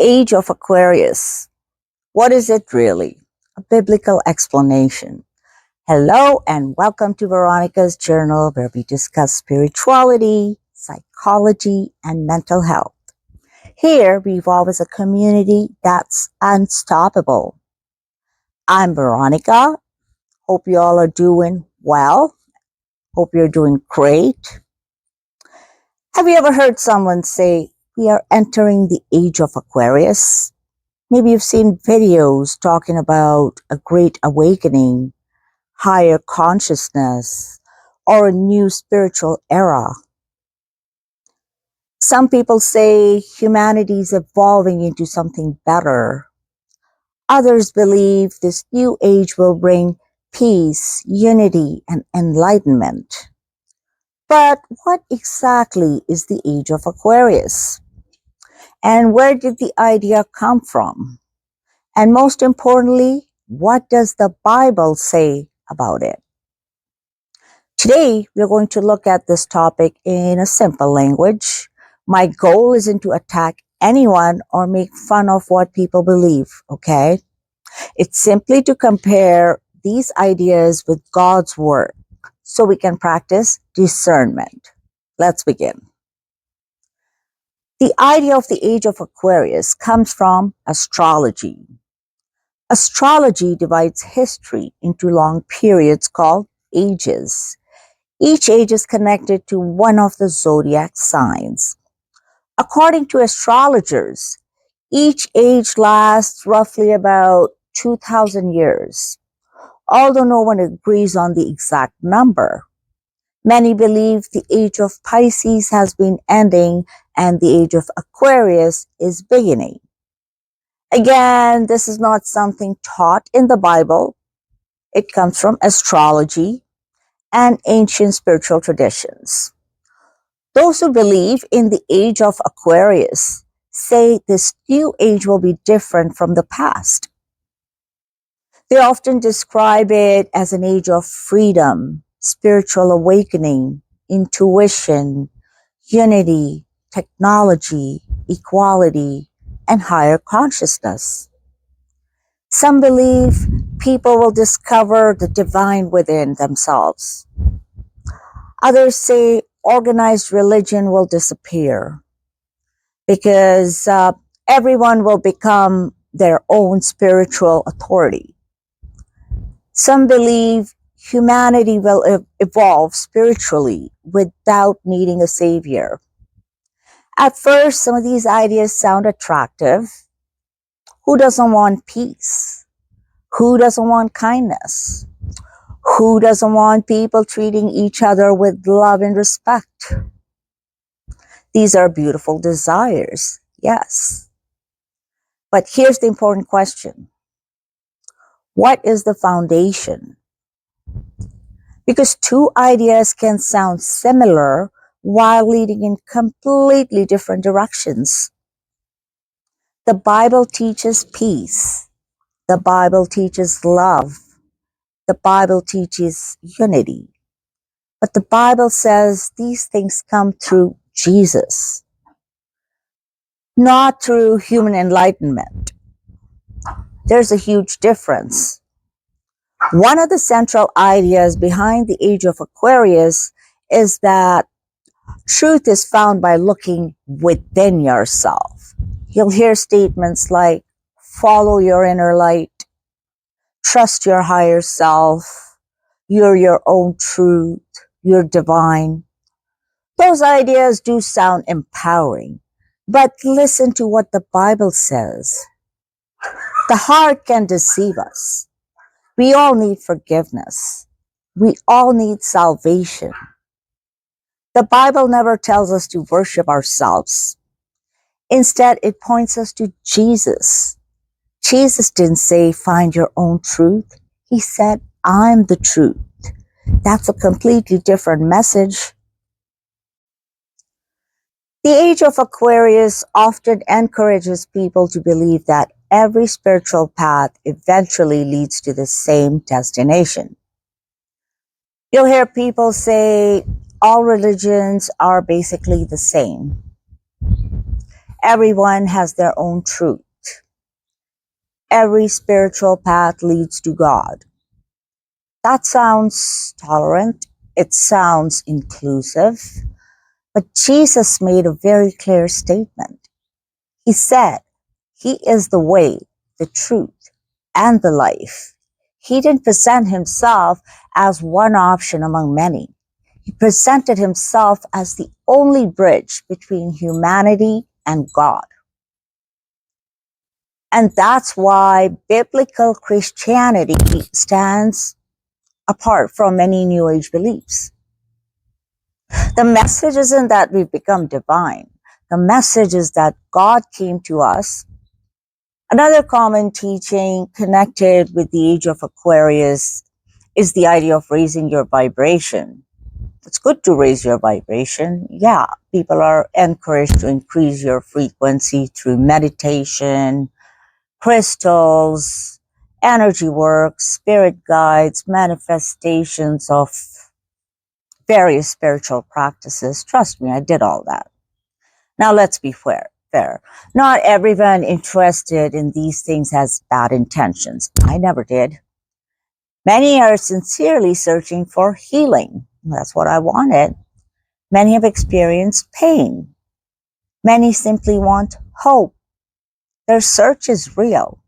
Age of Aquarius. What is it really? A biblical explanation. Hello and welcome to Veronica's Journal, where we discuss spirituality, psychology, and mental health. Here we evolve as a community that's unstoppable. I'm Veronica. Hope you all are doing well. Hope you're doing great. Have you ever heard someone say, we are entering the age of Aquarius? Maybe you've seen videos talking about a great awakening, higher consciousness, or a new spiritual era. Some people say humanity is evolving into something better. Others believe this new age will bring peace, unity, and enlightenment. But what exactly is the Age of Aquarius? And where did the idea come from? And most importantly, what does the Bible say about it? Today, we're going to look at this topic in a simple language. My goal isn't to attack anyone or make fun of what people believe, okay? It's simply to compare these ideas with God's Word so we can practice discernment. Let's begin. The idea of the Age of Aquarius comes from astrology. Astrology divides history into long periods called ages. Each age is connected to one of the zodiac signs. According to astrologers, each age lasts roughly about 2,000 years, although no one agrees on the exact number. Many believe the age of Pisces has been ending and the age of Aquarius is beginning. Again, this is not something taught in the Bible. It comes from astrology and ancient spiritual traditions. Those who believe in the age of Aquarius say this new age will be different from the past. They often describe it as an age of freedom, spiritual awakening, intuition, unity, technology, equality, and higher consciousness. Some believe people will discover the divine within themselves. Others say organized religion will disappear because everyone will become their own spiritual authority. Some believe humanity will evolve spiritually without needing a savior. At first, some of these ideas sound attractive. Who doesn't want peace? Who doesn't want kindness? Who doesn't want people treating each other with love and respect? These are beautiful desires, yes. But here's the important question. What is the foundation? Because two ideas can sound similar while leading in completely different directions. The Bible teaches peace. The Bible teaches love. The Bible teaches unity. But the Bible says these things come through Jesus, not through human enlightenment. There's a huge difference. One of the central ideas behind the Age of Aquarius is that truth is found by looking within yourself. You'll hear statements like, follow your inner light, trust your higher self, you're your own truth, you're divine. Those ideas do sound empowering, but listen to what the Bible says. The heart can deceive us. We all need forgiveness. We all need salvation. The Bible never tells us to worship ourselves. Instead, it points us to Jesus. Jesus didn't say, find your own truth. He said, I'm the truth. That's a completely different message. The Age of Aquarius often encourages people to believe that every spiritual path eventually leads to the same destination. You'll hear people say all religions are basically the same. Everyone has their own truth. Every spiritual path leads to God. That sounds tolerant. It sounds inclusive. But Jesus made a very clear statement. He said, He is the way, the truth, and the life. He didn't present himself as one option among many. He presented himself as the only bridge between humanity and God. And that's why biblical Christianity stands apart from many New Age beliefs. The message isn't that we've become divine. The message is that God came to us. Another common teaching connected with the Age of Aquarius is the idea of raising your vibration. It's good to raise your vibration. Yeah, people are encouraged to increase your frequency through meditation, crystals, energy work, spirit guides, manifestations of various spiritual practices. Trust me, I did all that. Now let's be fair. Not everyone interested in these things has bad intentions. I never did. Many are sincerely searching for healing. That's what I wanted. Many have experienced pain. Many simply want hope. Their search is real.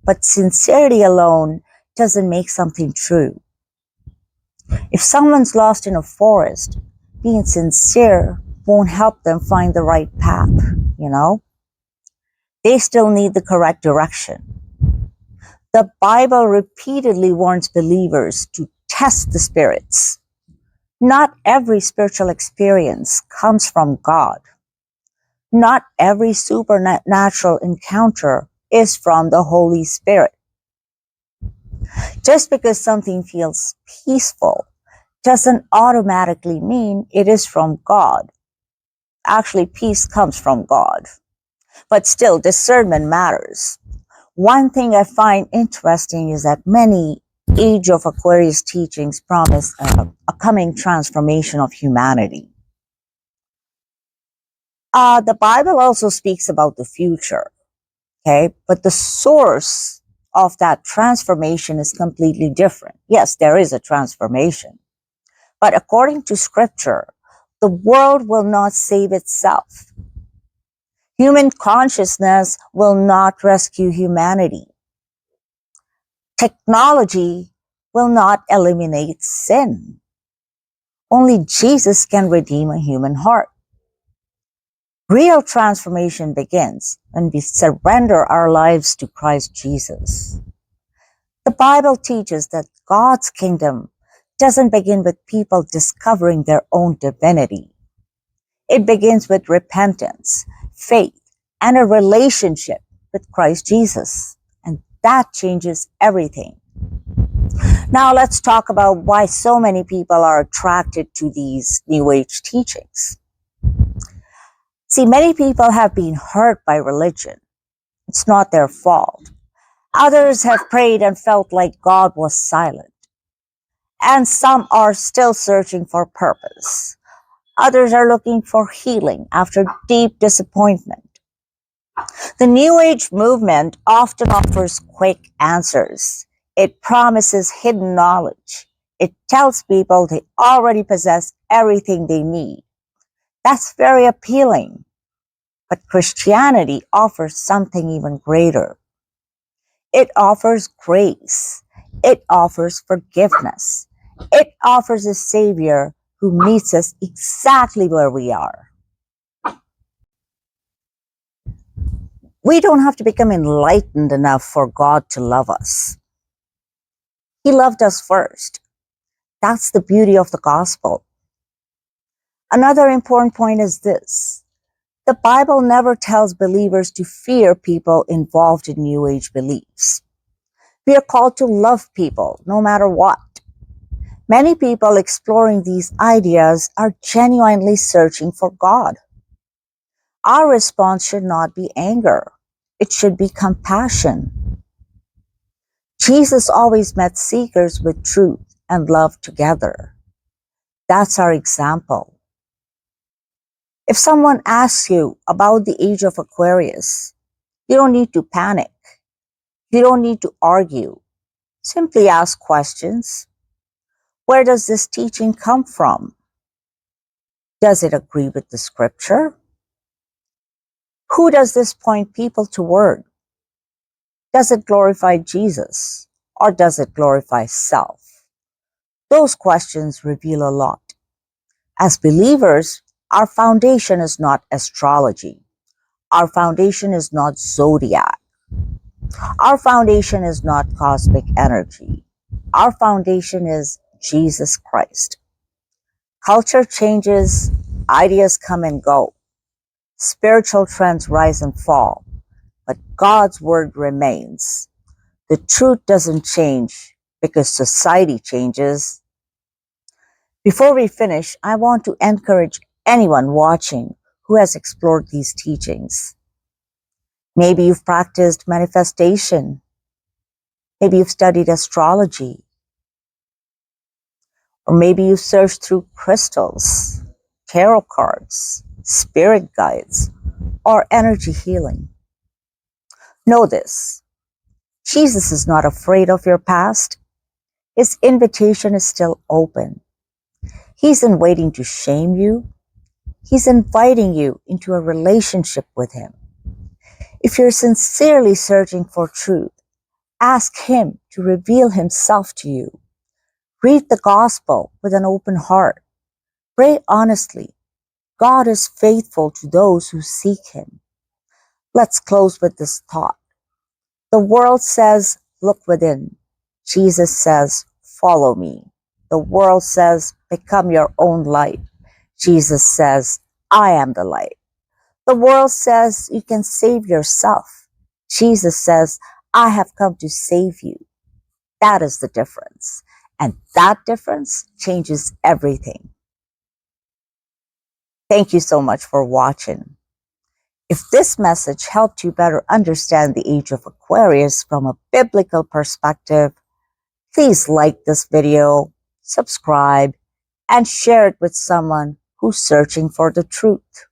But sincerity alone doesn't make something true. If someone's lost in a forest, being sincere won't help them find the right path, you know? They still need the correct direction. The Bible repeatedly warns believers to test the spirits. Not every spiritual experience comes from God. Not every supernatural encounter is from the Holy Spirit. Just because something feels peaceful doesn't automatically mean it is from God. Actually, peace comes from God. But still, discernment matters. One thing I find interesting is that many Age of Aquarius teachings promise a coming transformation of humanity. The Bible also speaks about the future, okay? But the source of that transformation is completely different. Yes, there is a transformation. But according to scripture, the world will not save itself. Human consciousness will not rescue humanity. Technology will not eliminate sin. Only Jesus can redeem a human heart. Real transformation begins when we surrender our lives to Christ Jesus. The Bible teaches that God's kingdom doesn't begin with people discovering their own divinity. It begins with repentance, faith, and a relationship with Christ Jesus. And that changes everything. Now let's talk about why so many people are attracted to these New Age teachings. See, many people have been hurt by religion. It's not their fault. Others have prayed and felt like God was silent. And some are still searching for purpose. Others are looking for healing after deep disappointment. The New Age movement often offers quick answers. It promises hidden knowledge. It tells people they already possess everything they need. That's very appealing. But Christianity offers something even greater. It offers grace. It offers forgiveness. It offers a Savior who meets us exactly where we are. We don't have to become enlightened enough for God to love us. He loved us first. That's the beauty of the gospel. Another important point is this. The Bible never tells believers to fear people involved in New Age beliefs. We are called to love people no matter what. Many people exploring these ideas are genuinely searching for God. Our response should not be anger. It should be compassion. Jesus always met seekers with truth and love together. That's our example. If someone asks you about the age of Aquarius, you don't need to panic. You don't need to argue. Simply ask questions. Where does this teaching come from? Does it agree with the scripture? Who does this point people toward? Does it glorify Jesus or does it glorify self? Those questions reveal a lot. As believers, our foundation is not astrology. Our foundation is not zodiac. Our foundation is not cosmic energy. Our foundation is Jesus Christ. Culture changes, ideas come and go. Spiritual trends rise and fall, but God's word remains. The truth doesn't change because society changes. Before we finish, I want to encourage anyone watching who has explored these teachings. Maybe you've practiced manifestation. Maybe you've studied astrology. Or maybe you searched through crystals, tarot cards, spirit guides, or energy healing. Know this: Jesus is not afraid of your past. His invitation is still open. He isn't waiting to shame you. He's inviting you into a relationship with him. If you're sincerely searching for truth, ask him to reveal himself to you. Read the gospel with an open heart. Pray honestly. God is faithful to those who seek him. Let's close with this thought. The world says, look within. Jesus says, follow me. The world says, become your own light. Jesus says, I am the light. The world says you can save yourself. Jesus says, I have come to save you. That is the difference. And that difference changes everything. Thank you so much for watching. If this message helped you better understand the Age of Aquarius from a biblical perspective, please like this video, subscribe, and share it with someone who's searching for the truth.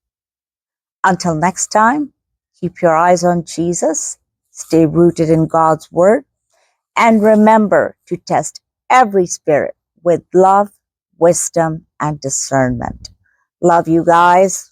Until next time, keep your eyes on Jesus, stay rooted in God's Word, and remember to test every spirit with love, wisdom, and discernment. Love you guys.